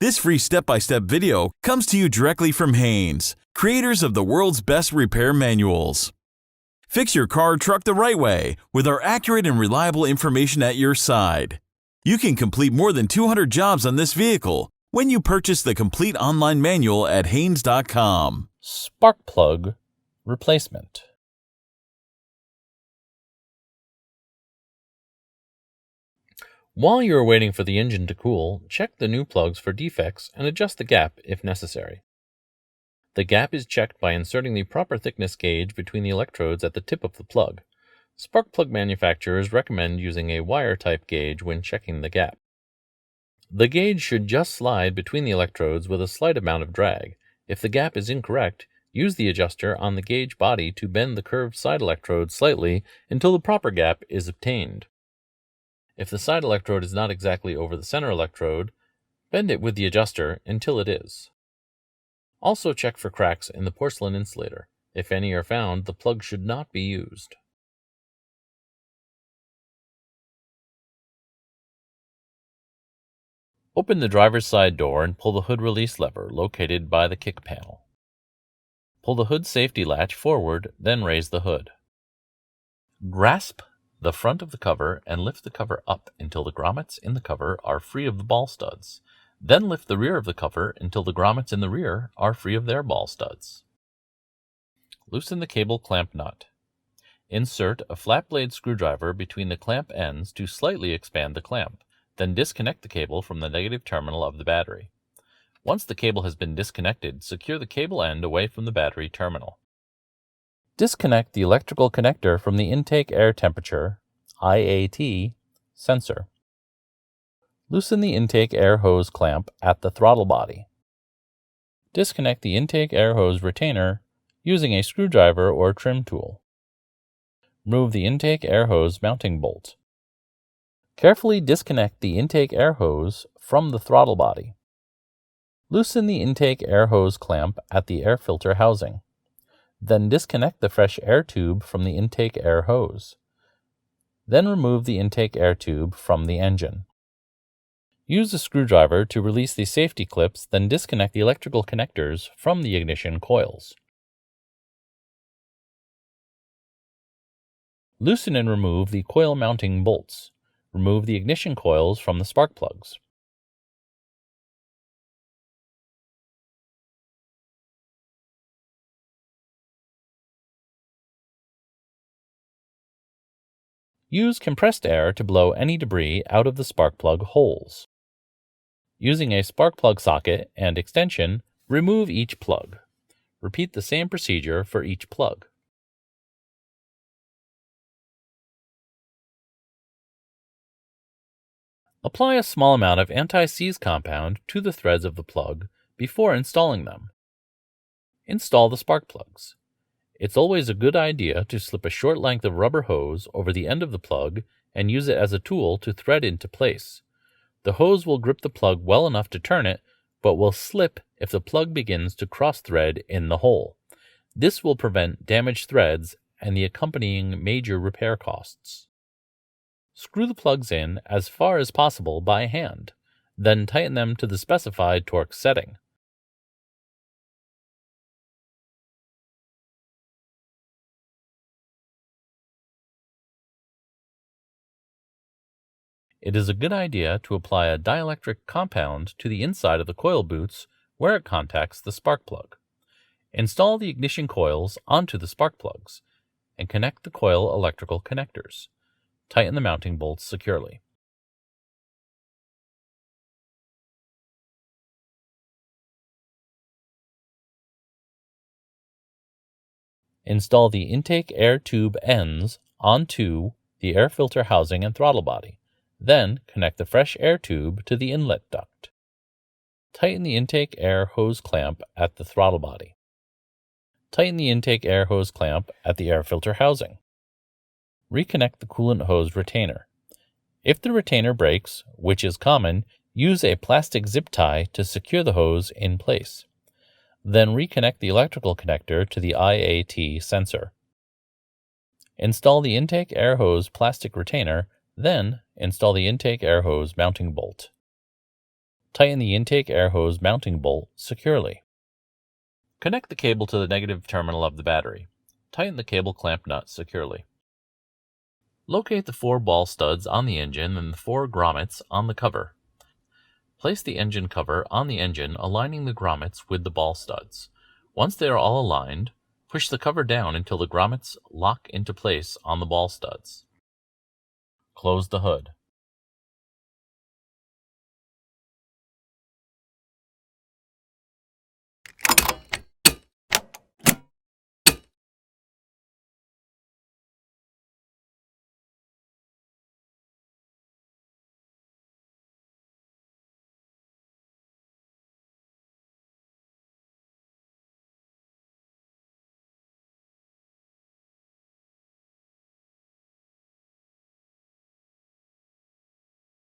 This free step-by-step video comes to you directly from Haynes, creators of the world's best repair manuals. Fix your car or truck the right way with our accurate and reliable information at your side. You can complete more than 200 jobs on this vehicle when you purchase the complete online manual at Haynes.com. Spark plug replacement. While you are waiting for the engine to cool, check the new plugs for defects and adjust the gap if necessary. The gap is checked by inserting the proper thickness gauge between the electrodes at the tip of the plug. Spark plug manufacturers recommend using a wire-type gauge when checking the gap. The gauge should just slide between the electrodes with a slight amount of drag. If the gap is incorrect, use the adjuster on the gauge body to bend the curved side electrode slightly until the proper gap is obtained. If the side electrode is not exactly over the center electrode, bend it with the adjuster until it is. Also check for cracks in the porcelain insulator. If any are found, the plug should not be used. Open the driver's side door and pull the hood release lever located by the kick panel. Pull the hood safety latch forward, then raise the hood. Grasp the front of the cover and lift the cover up until the grommets in the cover are free of the ball studs. Then lift the rear of the cover until the grommets in the rear are free of their ball studs. Loosen the cable clamp nut. Insert a flat blade screwdriver between the clamp ends to slightly expand the clamp. Then disconnect the cable from the negative terminal of the battery. Once the cable has been disconnected, secure the cable end away from the battery terminal. Disconnect the electrical connector from the intake air temperature IAT sensor. Loosen the intake air hose clamp at the throttle body. Disconnect the intake air hose retainer using a screwdriver or trim tool. Remove the intake air hose mounting bolt. Carefully disconnect the intake air hose from the throttle body. Loosen the intake air hose clamp at the air filter housing. Then disconnect the fresh air tube from the intake air hose. Then remove the intake air tube from the engine. Use a screwdriver to release the safety clips, then disconnect the electrical connectors from the ignition coils. Loosen and remove the coil mounting bolts. Remove the ignition coils from the spark plugs. Use compressed air to blow any debris out of the spark plug holes. Using a spark plug socket and extension, remove each plug. Repeat the same procedure for each plug. Apply a small amount of anti-seize compound to the threads of the plug before installing them. Install the spark plugs. It's always a good idea to slip a short length of rubber hose over the end of the plug and use it as a tool to thread into place. The hose will grip the plug well enough to turn it, but will slip if the plug begins to cross-thread in the hole. This will prevent damaged threads and the accompanying major repair costs. Screw the plugs in as far as possible by hand, then tighten them to the specified torque setting. It is a good idea to apply a dielectric compound to the inside of the coil boots where it contacts the spark plug. Install the ignition coils onto the spark plugs and connect the coil electrical connectors. Tighten the mounting bolts securely. Install the intake air tube ends onto the air filter housing and throttle body. Then connect the fresh air tube to the inlet duct. Tighten the intake air hose clamp at the throttle body. Tighten the intake air hose clamp at the air filter housing. Reconnect the coolant hose retainer. If the retainer breaks, which is common, use a plastic zip tie to secure the hose in place. Then reconnect the electrical connector to the IAT sensor. Install the intake air hose plastic retainer, then install the intake air hose mounting bolt. Tighten the intake air hose mounting bolt securely. Connect the cable to the negative terminal of the battery. Tighten the cable clamp nut securely. Locate the 4 ball studs on the engine and the 4 grommets on the cover. Place the engine cover on the engine, aligning the grommets with the ball studs. Once they are all aligned, push the cover down until the grommets lock into place on the ball studs. Close the hood.